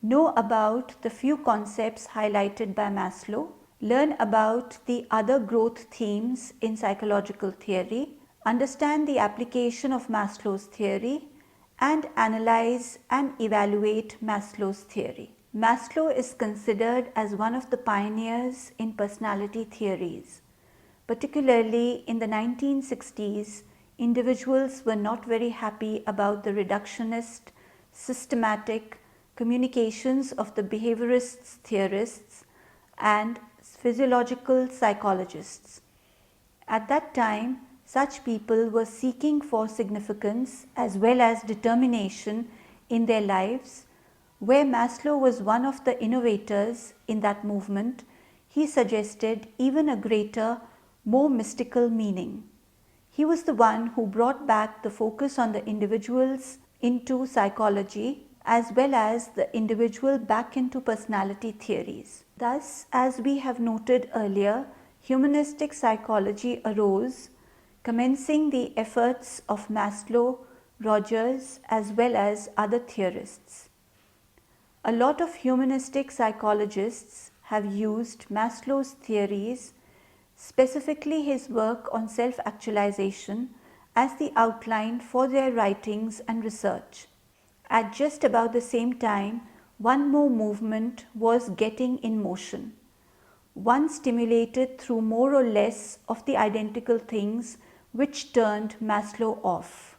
know about the few concepts highlighted by Maslow, learn about the other growth themes in psychological theory, understand the application of Maslow's theory, and analyze and evaluate Maslow's theory. Maslow is considered as one of the pioneers in personality theories. Particularly in the 1960s, individuals were not very happy about the reductionist, systematic communications of the behaviorists, theorists, and physiological psychologists. At that time, such people were seeking for significance as well as determination in their lives. Where Maslow was one of the innovators in that movement, he suggested even a greater, more mystical meaning. He was the one who brought back the focus on the individuals into psychology as well as the individual back into personality theories. Thus, as we have noted earlier, humanistic psychology arose, commencing the efforts of Maslow, Rogers, as well as other theorists. A lot of humanistic psychologists have used Maslow's theories, specifically his work on self-actualization, as the outline for their writings and research. At just about the same time, one more movement was getting in motion, one stimulated through more or less of the identical things which turned Maslow off: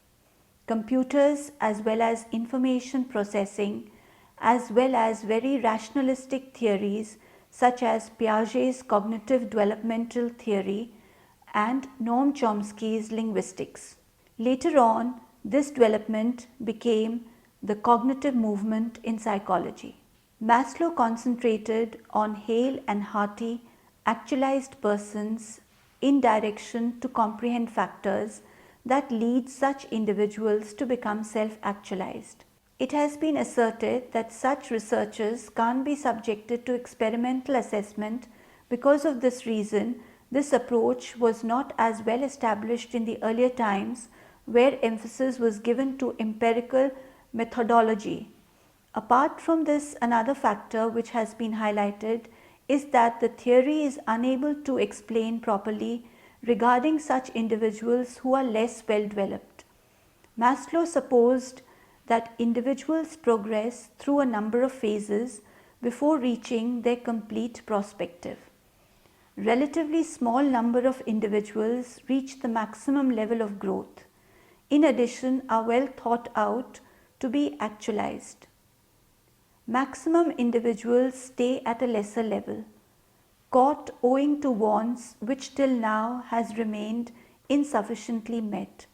computers as well as information processing, as well as very rationalistic theories such as Piaget's cognitive developmental theory and Noam Chomsky's linguistics. Later on, this development became the cognitive movement in psychology. Maslow concentrated on hale and hearty, actualized persons in direction to comprehend factors that lead such individuals to become self-actualized. It has been asserted that such researchers can't be subjected to experimental assessment. Because of this reason, this approach was not as well established in the earlier times, where emphasis was given to empirical methodology. Apart from this, another factor which has been highlighted is that the theory is unable to explain properly regarding such individuals who are less well developed. Maslow supposed that individuals progress through a number of phases before reaching their complete perspective. Relatively small number of individuals reach the maximum level of growth. In addition, are well thought out to be actualized. Maximum individuals stay at a lesser level, caught owing to wants which till now has remained insufficiently met.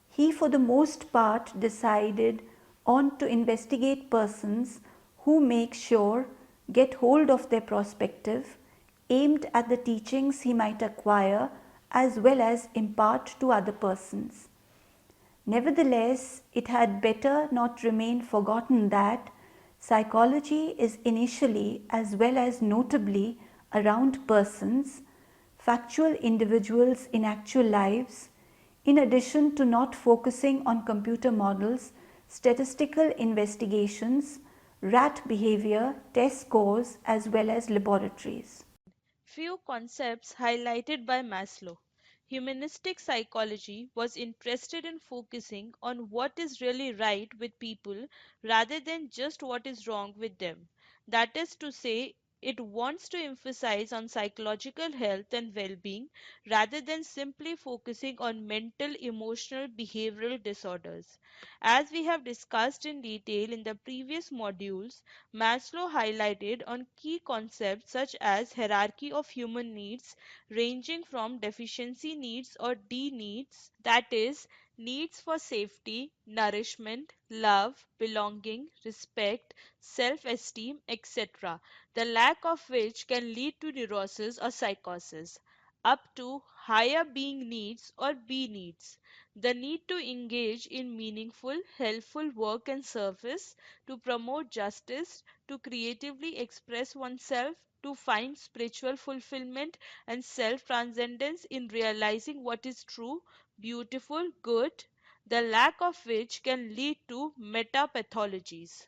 He for the most part decided on to investigate persons who make sure get hold of their perspective, aimed at the teachings he might acquire as well as impart to other persons. Nevertheless, it had better not remain forgotten that psychology is initially as well as notably around persons, factual individuals in actual lives, in addition to not focusing on computer models, statistical investigations, rat behavior, test scores, as well as laboratories. Few concepts highlighted by Maslow. Humanistic psychology was interested in focusing on what is really right with people rather than just what is wrong with them. That is to say, it wants to emphasize on psychological health and well-being rather than simply focusing on mental, emotional, behavioral disorders. As we have discussed in detail in the previous modules, Maslow highlighted on key concepts such as hierarchy of human needs ranging from deficiency needs or D needs, that is, needs for safety, nourishment, love, belonging, respect, self esteem, etc., the lack of which can lead to neurosis or psychosis, up to higher being needs or B needs, the need to engage in meaningful, helpful work and service, to promote justice, to creatively express oneself, to find spiritual fulfillment and self transcendence in realizing what is true, beautiful, good, the lack of which can lead to metapathologies.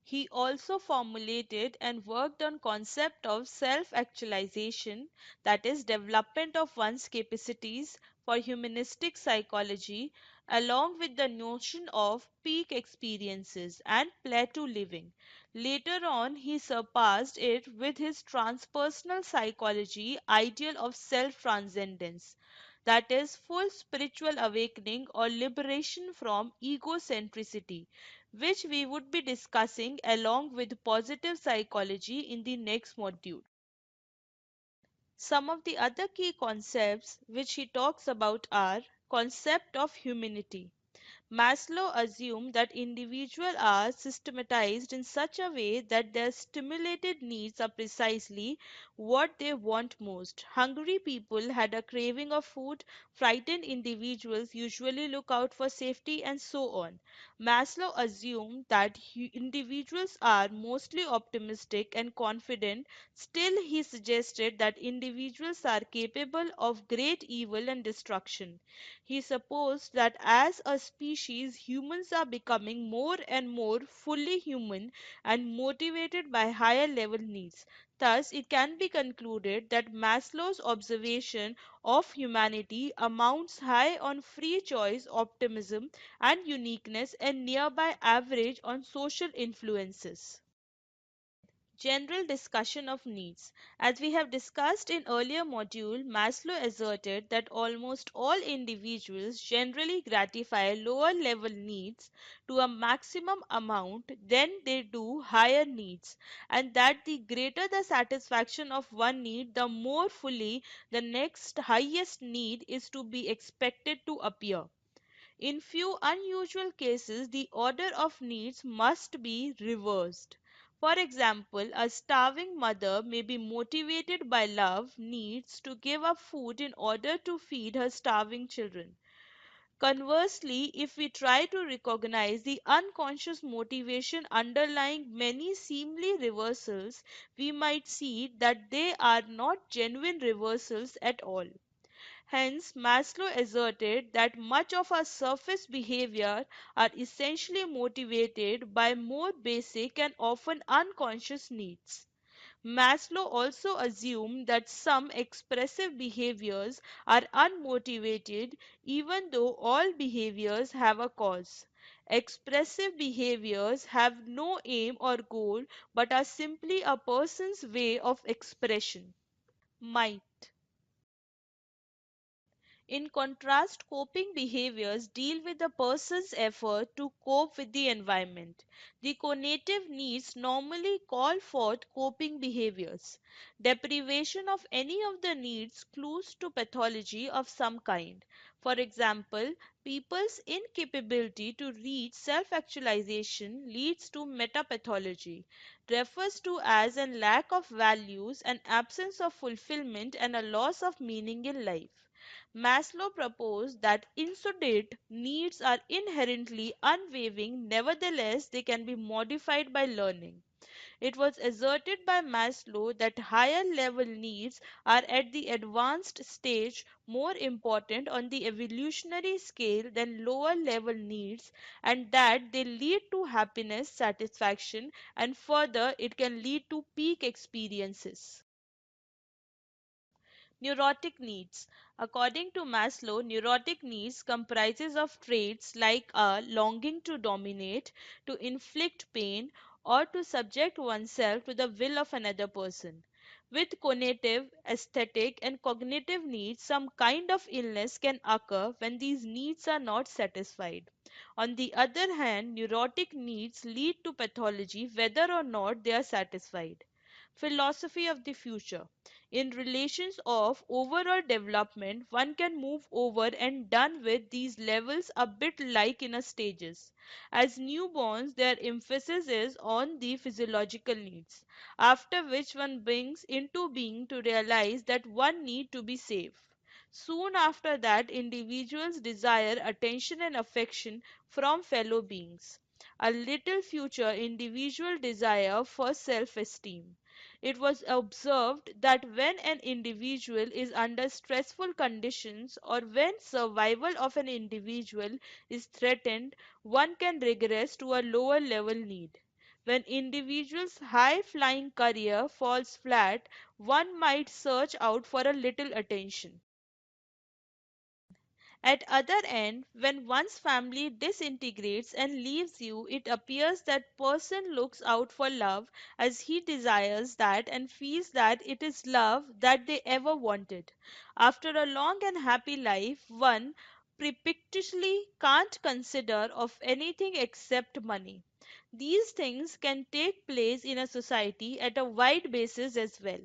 He also formulated and worked on concept of self-actualization, that is development of one's capacities for humanistic psychology, along with the notion of peak experiences and plateau living. Later on, he surpassed it with his transpersonal psychology ideal of self-transcendence, that is full spiritual awakening or liberation from egocentricity, which we would be discussing along with positive psychology in the next module. Some of the other key concepts which he talks about are concept of humanity. Maslow assumed that individuals are systematized in such a way that their stimulated needs are precisely what they want most. Hungry people had a craving of food, frightened individuals usually look out for safety, and so on. Maslow assumed that individuals are mostly optimistic and confident. Still, he suggested that individuals are capable of great evil and destruction. He supposed that as a species, humans are becoming more and more fully human and motivated by higher level needs. Thus, it can be concluded that Maslow's observation of humanity amounts high on free choice, optimism, and uniqueness, and nearby average on social influences. General discussion of needs. As we have discussed in earlier module, Maslow asserted that almost all individuals generally gratify lower level needs to a maximum amount than they do higher needs, and that the greater the satisfaction of one need, the more fully the next highest need is to be expected to appear. In few unusual cases, the order of needs must be reversed. For example, a starving mother may be motivated by love needs to give up food in order to feed her starving children. Conversely, if we try to recognize the unconscious motivation underlying many seemly reversals, we might see that they are not genuine reversals at all. Hence, Maslow asserted that much of our surface behavior are essentially motivated by more basic and often unconscious needs. Maslow also assumed that some expressive behaviors are unmotivated even though all behaviors have a cause. Expressive behaviors have no aim or goal but are simply a person's way of expression. Might. In contrast, coping behaviors deal with the person's effort to cope with the environment. The cognitive needs normally call forth coping behaviors. Deprivation of any of the needs clues to pathology of some kind. For example, people's incapability to reach self-actualization leads to metapathology, refers to as a lack of values, an absence of fulfillment, and a loss of meaning in life. Maslow proposed that insudate needs are inherently unwavering, nevertheless, they can be modified by learning. It was asserted by Maslow that higher level needs are at the advanced stage more important on the evolutionary scale than lower level needs, and that they lead to happiness, satisfaction, and further it can lead to peak experiences. Neurotic needs. According to Maslow, neurotic needs comprises of traits like a longing to dominate, to inflict pain, or to subject oneself to the will of another person. With cognitive, aesthetic, and cognitive needs, some kind of illness can occur when these needs are not satisfied. On the other hand, neurotic needs lead to pathology whether or not they are satisfied. Philosophy of the future. In relations of overall development, one can move over and done with these levels a bit like in a stages. As newborns, their emphasis is on the physiological needs, after which one brings into being to realize that one need to be safe. Soon after that, individuals desire attention and affection from fellow beings. A little future individual desire for self-esteem. It was observed that when an individual is under stressful conditions or when survival of an individual is threatened, one can regress to a lower level need. When individuals' high-flying career falls flat, one might search out for a little attention. At other end, when one's family disintegrates and leaves you, it appears that person looks out for love as he desires that and feels that it is love that they ever wanted. After a long and happy life, one perpetually can't consider of anything except money. These things can take place in a society at a wide basis as well.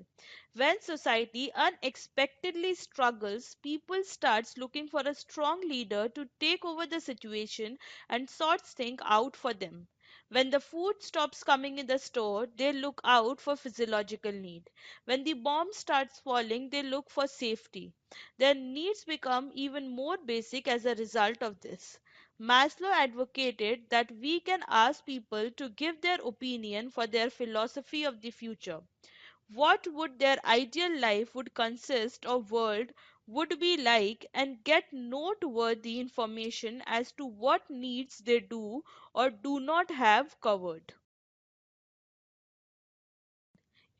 When society unexpectedly struggles, people starts looking for a strong leader to take over the situation and sorts things out for them. When the food stops coming in the store, they look out for physiological need. When the bomb starts falling, they look for safety. Their needs become even more basic as a result of this. Maslow advocated that we can ask people to give their opinion for their philosophy of the future. What would their ideal life would consist of world would be like, and get noteworthy information as to what needs they do or do not have covered.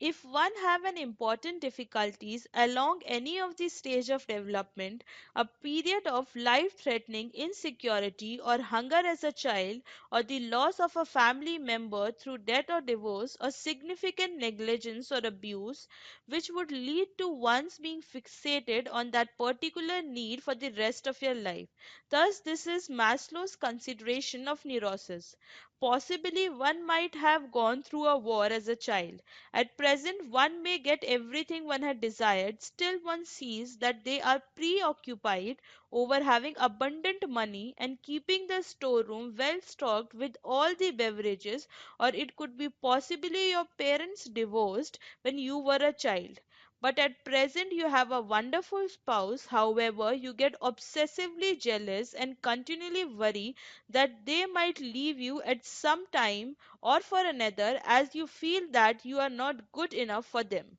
If one have an important difficulties along any of the stage of development, a period of life-threatening insecurity or hunger as a child, or the loss of a family member through death or divorce, or significant negligence or abuse, which would lead to one's being fixated on that particular need for the rest of your life. Thus, this is Maslow's consideration of neurosis. Possibly one might have gone through a war as a child. At present, one may get everything one had desired, still one sees that they are preoccupied over having abundant money and keeping the storeroom well stocked with all the beverages, or it could be possibly your parents divorced when you were a child. But at present, you have a wonderful spouse, however, you get obsessively jealous and continually worry that they might leave you at some time or for another, as you feel that you are not good enough for them.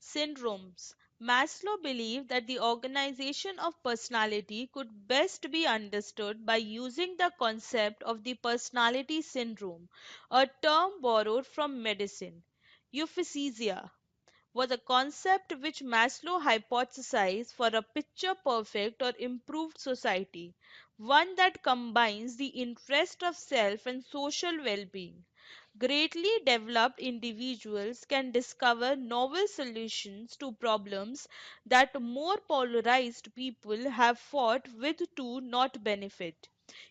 Syndromes. Maslow believed that the organization of personality could best be understood by using the concept of the personality syndrome, a term borrowed from medicine. Euphasia was a concept which Maslow hypothesized for a picture perfect or improved society, one that combines the interest of self and social well being. Greatly developed individuals can discover novel solutions to problems that more polarized people have fought with to not benefit.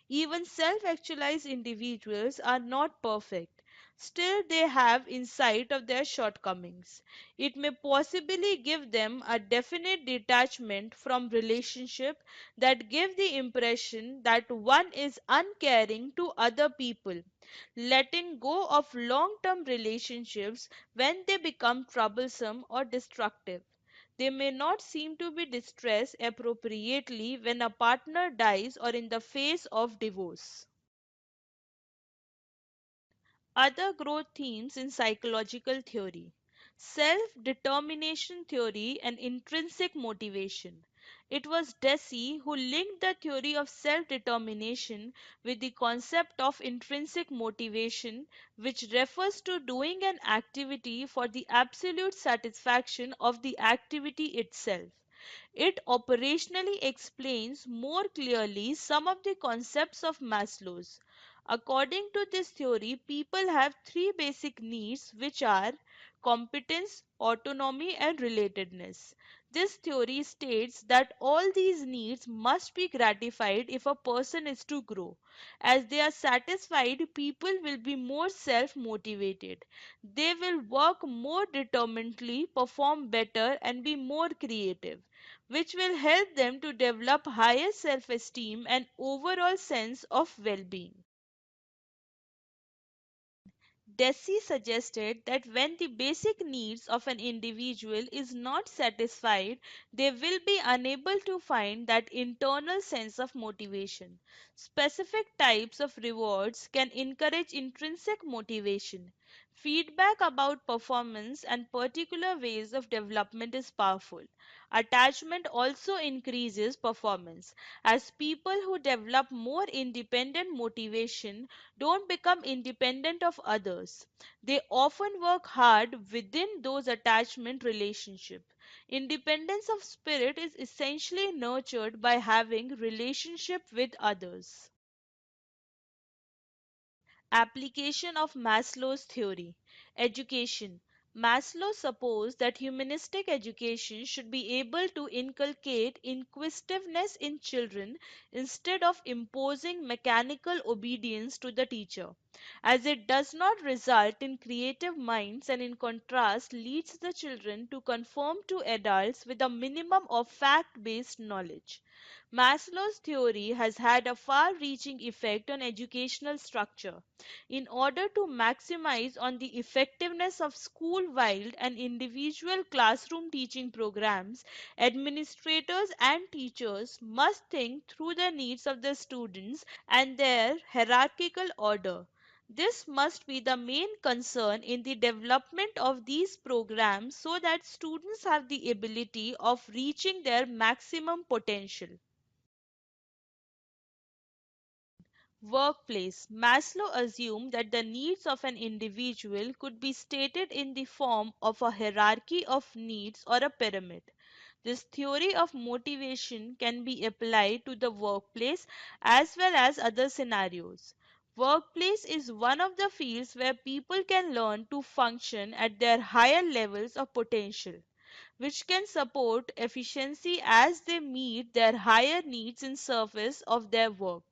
Even self actualized individuals are not perfect. Still, they have insight of their shortcomings. It may possibly give them a definite detachment from relationship that give the impression that one is uncaring to other people, letting go of long-term relationships when they become troublesome or destructive. They may not seem to be distressed appropriately when a partner dies or in the face of divorce. Other growth themes in psychological theory: self determination theory and intrinsic motivation. It was Deci who linked the theory of self determination with the concept of intrinsic motivation, which refers to doing an activity for the absolute satisfaction of the activity itself. It operationally explains more clearly some of the concepts of Maslow's. According to this theory, people have three basic needs, which are competence, autonomy, and relatedness. This theory states that all these needs must be gratified if a person is to grow. As they are satisfied, people will be more self motivated. They will work more determinedly, perform better, and be more creative, which will help them to develop higher self esteem and overall sense of well being. Deci suggested that when the basic needs of an individual is not satisfied, they will be unable to find that internal sense of motivation. Specific types of rewards can encourage intrinsic motivation. Feedback about performance and particular ways of development is powerful. Attachment also increases performance, as people who develop more independent motivation don't become independent of others. They often work hard within those attachment relationships. Independence of spirit is essentially nurtured by having relationship with others. Application of Maslow's theory. Education. Maslow supposed that humanistic education should be able to inculcate inquisitiveness in children instead of imposing mechanical obedience to the teacher, as it does not result in creative minds and in contrast leads the children to conform to adults with a minimum of fact-based knowledge. Maslow's theory has had a far reaching effect on educational structure. In order to maximize on the effectiveness of school-wide and individual classroom teaching programs, administrators and teachers must think through the needs of the students and their hierarchical order. This must be the main concern in the development of these programs so that students have the ability of reaching their maximum potential. Workplace. Maslow assumed that the needs of an individual could be stated in the form of a hierarchy of needs or a pyramid. This theory of motivation can be applied to the workplace as well as other scenarios. Workplace is one of the fields where people can learn to function at their higher levels of potential, which can support efficiency as they meet their higher needs in service of their work.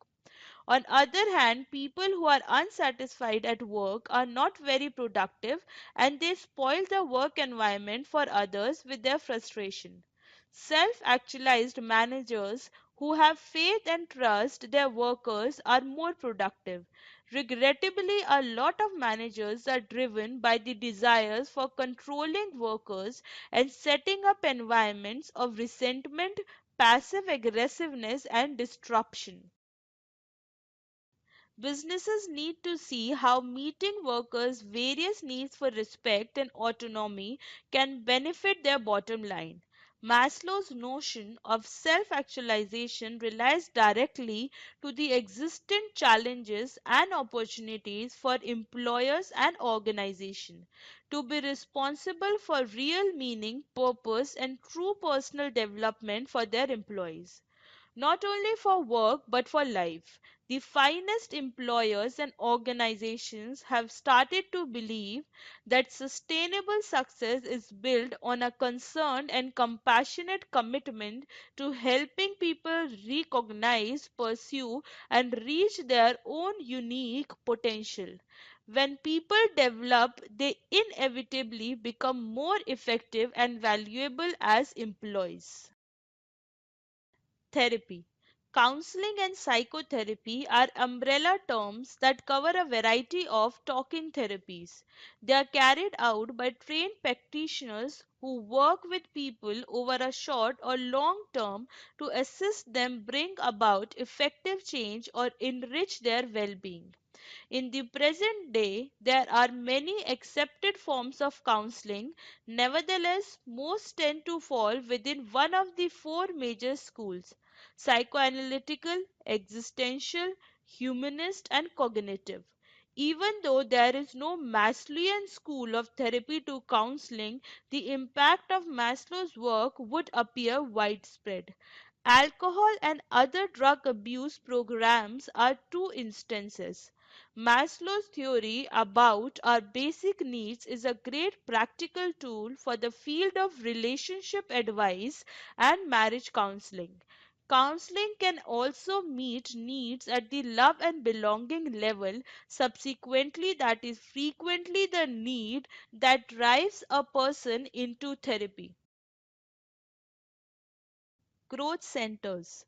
On other hand, people who are unsatisfied at work are not very productive and they spoil the work environment for others with their frustration. Self-actualized managers who have faith and trust their workers are more productive. Regrettably, a lot of managers are driven by the desires for controlling workers and setting up environments of resentment, passive aggressiveness, and disruption. Businesses need to see how meeting workers' various needs for respect and autonomy can benefit their bottom line. Maslow's notion of self actualization relies directly to the existent challenges and opportunities for employers and organizations to be responsible for real meaning, purpose, and true personal development for their employees, not only for work but for life. The finest employers and organizations have started to believe that sustainable success is built on a concerned and compassionate commitment to helping people recognize, pursue, and reach their own unique potential. When people develop, they inevitably become more effective and valuable as employees. Therapy. Counseling and psychotherapy are umbrella terms that cover a variety of talking therapies. They are carried out by trained practitioners who work with people over a short or long term to assist them bring about effective change or enrich their well-being. In the present day, there are many accepted forms of counseling. Nevertheless, most tend to fall within one of the four major schools: psychoanalytical, existential, humanist, and cognitive. Even though there is no Maslowian school of therapy to counseling, the impact of Maslow's work would appear widespread. Alcohol and other drug abuse programs are two instances. Maslow's theory about our basic needs is a great practical tool for the field of relationship advice and marriage counseling. Counseling can also meet needs at the love and belonging level. Subsequently, that is frequently the need that drives a person into therapy. Growth centers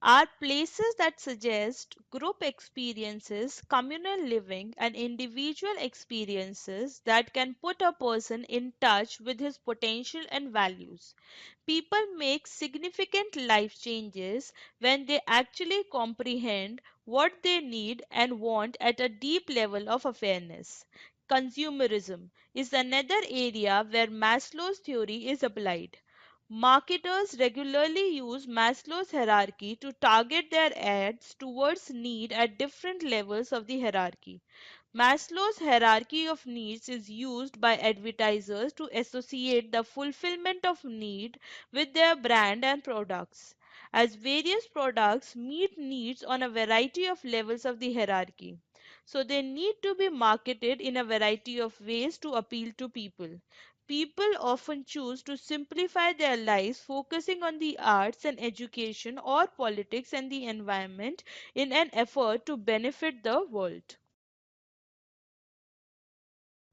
are places that suggest group experiences, communal living, and individual experiences that can put a person in touch with his potential and values. People make significant life changes when they actually comprehend what they need and want at a deep level of awareness. Consumerism is another area where Maslow's theory is applied. Marketers regularly use Maslow's hierarchy to target their ads towards need at different levels of the hierarchy. Maslow's hierarchy of needs is used by advertisers to associate the fulfillment of need with their brand and products. As various products meet needs on a variety of levels of the hierarchy, so they need to be marketed in a variety of ways to appeal to people. People often choose to simplify their lives focusing on the arts and education or politics and the environment in an effort to benefit the world.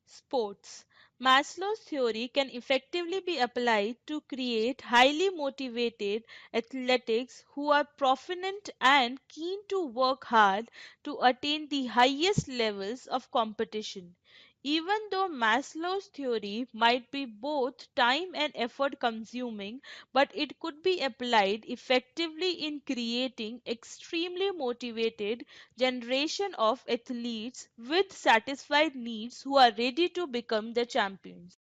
Sports. Maslow's theory can effectively be applied to create highly motivated athletics who are proficient and keen to work hard to attain the highest levels of competition. Even though Maslow's theory might be both time and effort consuming, but it could be applied effectively in creating extremely motivated generation of athletes with satisfied needs who are ready to become the champions.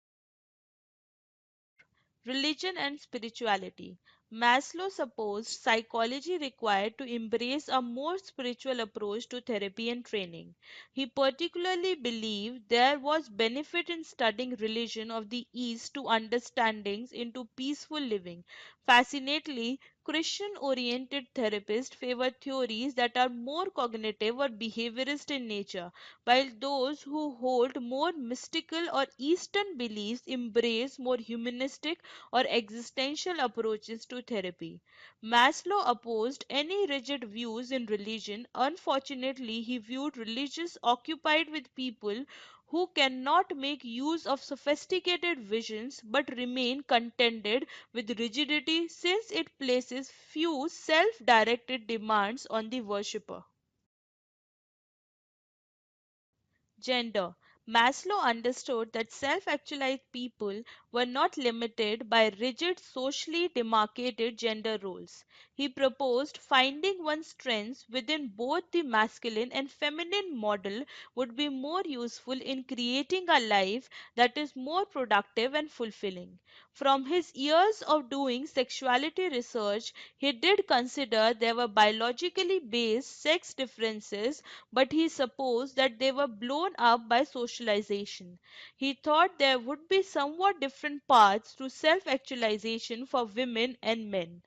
Religion and spirituality. Maslow supposed psychology required to embrace a more spiritual approach to therapy and training. He particularly believed there was benefit in studying religion of the East to understandings into peaceful living. Fascinately, Christian oriented therapists favor theories that are more cognitive or behaviorist in nature, while those who hold more mystical or Eastern beliefs embrace more humanistic or existential approaches to therapy. Maslow opposed any rigid views in religion. Unfortunately, he viewed religious occupied with people who cannot make use of sophisticated visions but remain contented with rigidity since it places few self-directed demands on the worshipper. Gender. Maslow understood that self actualized people were not limited by rigid socially demarcated gender roles. He proposed finding one's strengths within both the masculine and feminine model would be more useful in creating a life that is more productive and fulfilling. From his years of doing sexuality research, he did consider there were biologically based sex differences, but he supposed that they were blown up by socialization. He thought there would be somewhat different paths to self actualization for women and men.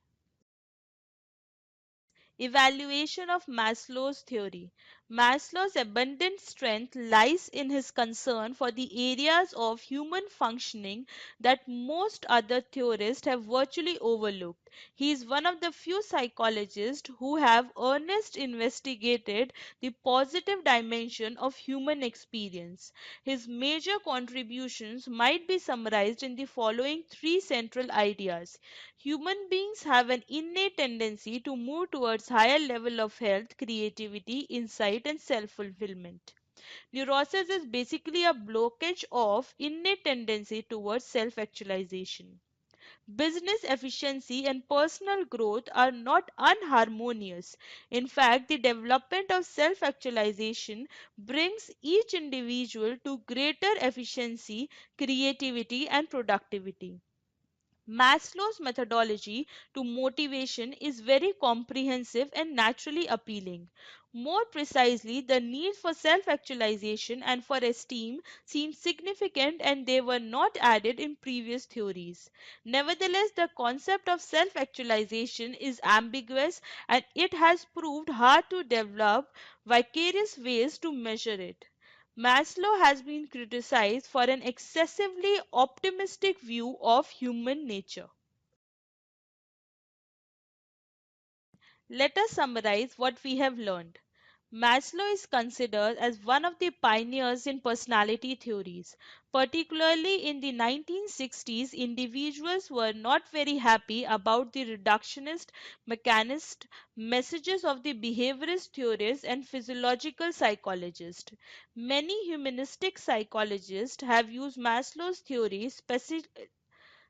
Evaluation of Maslow's theory. Maslow's abundant strength lies in his concern for the areas of human functioning that most other theorists have virtually overlooked. He is one of the few psychologists who have earnestly investigated the positive dimension of human experience. His major contributions might be summarized in the following three central ideas. Human beings have an innate tendency to move towards higher level of health, creativity, insight and self-fulfillment. Neurosis is basically a blockage of innate tendency towards self-actualization. Business efficiency and personal growth are not unharmonious. In fact, the development of self actualization brings each individual to greater efficiency, creativity, and productivity. Maslow's methodology to motivation is very comprehensive and naturally appealing. More precisely, the need for self actualization and for esteem seem significant and they were not added in previous theories. Nevertheless, the concept of self actualization is ambiguous and it has proved hard to develop vicarious ways to measure it. Maslow has been criticized for an excessively optimistic view of human nature. Let us summarize what we have learned. Maslow is considered as one of the pioneers in personality theories. Particularly in the 1960s, individuals were not very happy about the reductionist, mechanist messages of the behaviorist theorists and physiological psychologists. Many humanistic psychologists have used Maslow's theory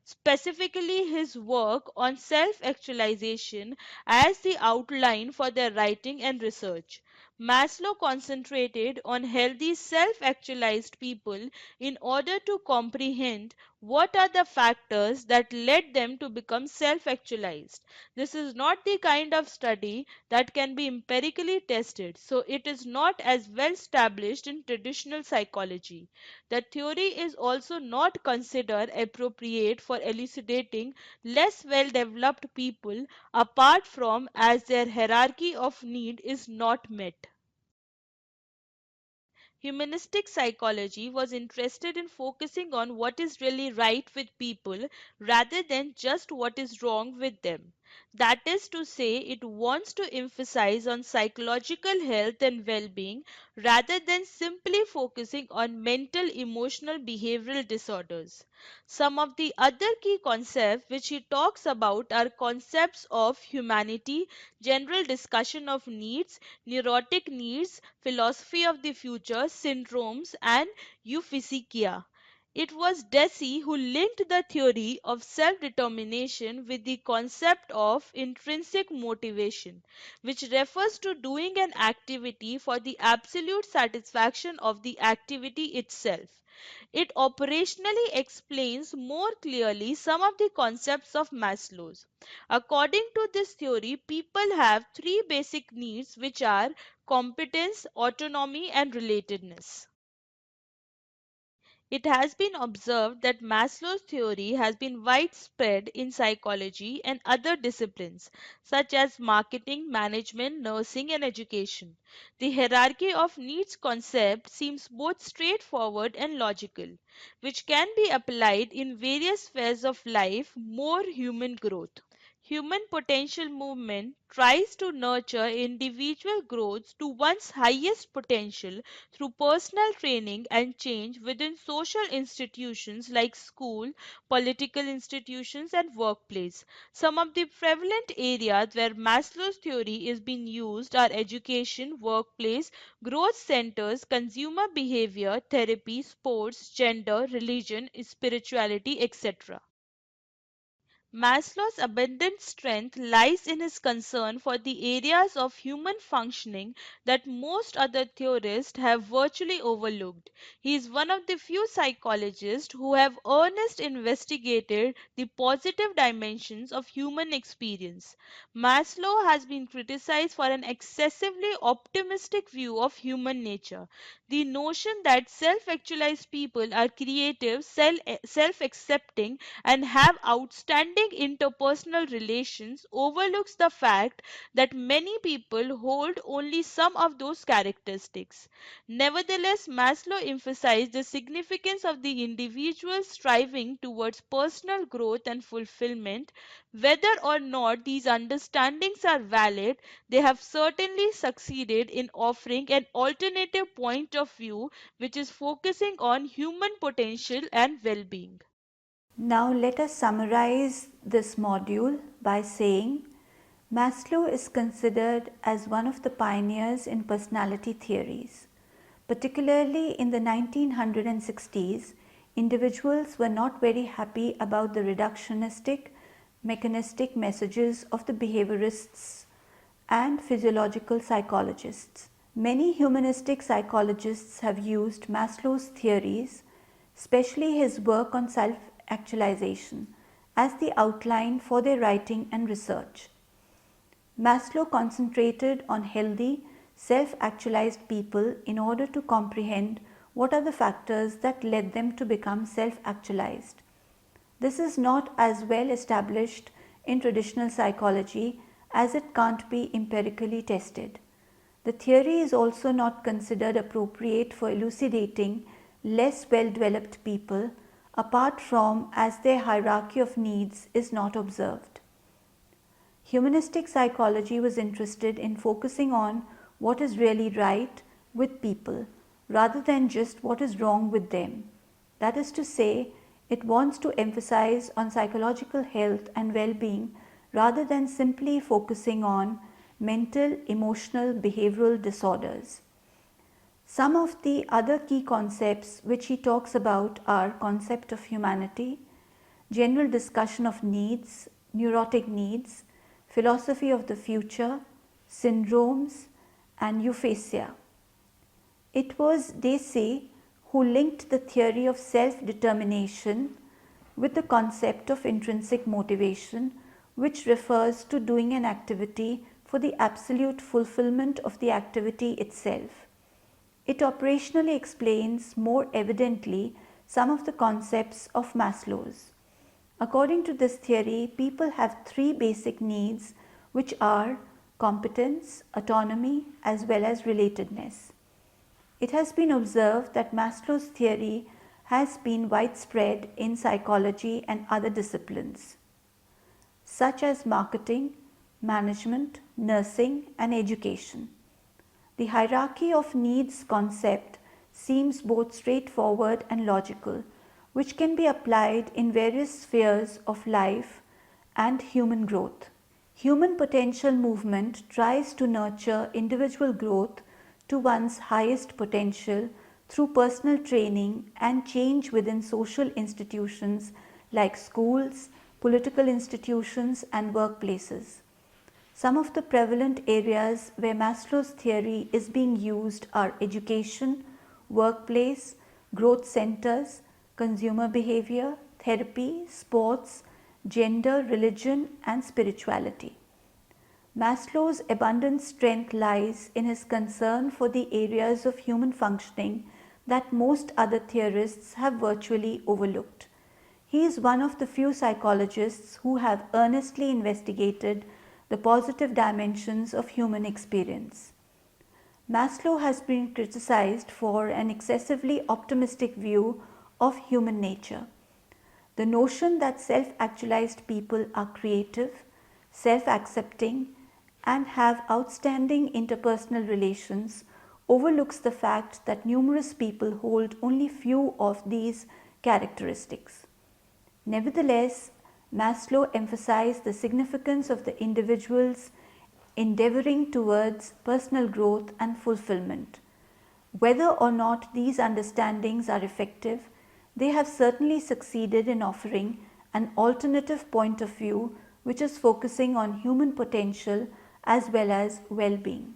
specifically his work on self actualization as the outline for their writing and research. Maslow concentrated on healthy self-actualized people in order to comprehend what are the factors that led them to become self-actualized. This is not the kind of study that can be empirically tested, so it is not as well established in traditional psychology. The theory is also not considered appropriate for elucidating less well developed people apart from as their hierarchy of need is not met. Humanistic psychology was interested in focusing on what is really right with people rather than just what is wrong with them. That is to say, it wants to emphasize on psychological health and well-being rather than simply focusing on mental, emotional, behavioral disorders. Some of the other key concepts which he talks about are concepts of humanity, general discussion of needs, neurotic needs, philosophy of the future, syndromes, and euphysikia. It was Deci who linked the theory of self-determination with the concept of intrinsic motivation, which refers to doing an activity for the absolute satisfaction of the activity itself. It operationally explains more clearly some of the concepts of Maslow's. According to this theory, people have three basic needs which are competence, autonomy, and relatedness. It has been observed that Maslow's theory has been widespread in psychology and other disciplines such as marketing, management, nursing, and education. The hierarchy of needs concept seems both straightforward and logical, which can be applied in various spheres of life, more human growth. Human potential movement tries to nurture individual growth to one's highest potential through personal training and change within social institutions like school, political institutions, and workplace. Some of the prevalent areas where Maslow's theory is being used are education, workplace, growth centers, consumer behavior, therapy, sports, gender, religion, spirituality, etc. Maslow's abundant strength lies in his concern for the areas of human functioning that most other theorists have virtually overlooked. He is one of the few psychologists who have earnestly investigated the positive dimensions of human experience. Maslow has been criticized for an excessively optimistic view of human nature. The notion that self-actualized people are creative, self-accepting, and have outstanding interpersonal relations overlooks the fact that many people hold only some of those characteristics. Nevertheless, Maslow emphasized the significance of the individual striving towards personal growth and fulfillment. Whether or not these understandings are valid, they have certainly succeeded in offering an alternative point of view which is focusing on human potential and well-being. Now let us summarize this module by saying Maslow is considered as one of the pioneers in personality theories. Particularly in the 1960s, individuals were not very happy about the reductionistic, mechanistic messages of the behaviorists and physiological psychologists. Many humanistic psychologists have used Maslow's theories, especially his work on self actualization, as the outline for their writing and research. Maslow concentrated on healthy, self actualized people in order to comprehend what are the factors that led them to become self actualized. This is not as well established in traditional psychology as it can't be empirically tested. The theory is also not considered appropriate for elucidating less well developed people apart from as their hierarchy of needs is not observed. Humanistic psychology was interested in focusing on what is really right with people rather than just what is wrong with them. That is to say, it wants to emphasize on psychological health and well-being rather than simply focusing on mental, emotional, behavioral disorders. Some of the other key concepts which he talks about are concept of humanity, general discussion of needs, neurotic needs, philosophy of the future, syndromes, and aphasia. It was, they say, who linked the theory of self-determination with the concept of intrinsic motivation, which refers to doing an activity for the absolute fulfillment of the activity itself. It operationally explains more evidently some of the concepts of Maslow's. According to this theory, people have three basic needs, which are competence, autonomy, as well as relatedness. It has been observed that Maslow's theory has been widespread in psychology and other disciplines, such as marketing, management, nursing, and education. The hierarchy of needs concept seems both straightforward and logical, which can be applied in various spheres of life and human growth. Human potential movement tries to nurture individual growth to one's highest potential through personal training and change within social institutions like schools, political institutions, and workplaces. Some of the prevalent areas where Maslow's theory is being used are education, workplace, growth centers, consumer behavior, therapy, sports, gender, religion, and spirituality. Maslow's abundant strength lies in his concern for the areas of human functioning that most other theorists have virtually overlooked. He is one of the few psychologists who have earnestly investigated the positive dimensions of human experience. Maslow has been criticized for an excessively optimistic view of human nature. The notion that self-actualized people are creative, self-accepting, and have outstanding interpersonal relations overlooks the fact that numerous people hold only few of these characteristics. Nevertheless, Maslow emphasized the significance of the individual's endeavoring towards personal growth and fulfillment. Whether or not these understandings are effective, they have certainly succeeded in offering an alternative point of view which is focusing on human potential as well as well-being.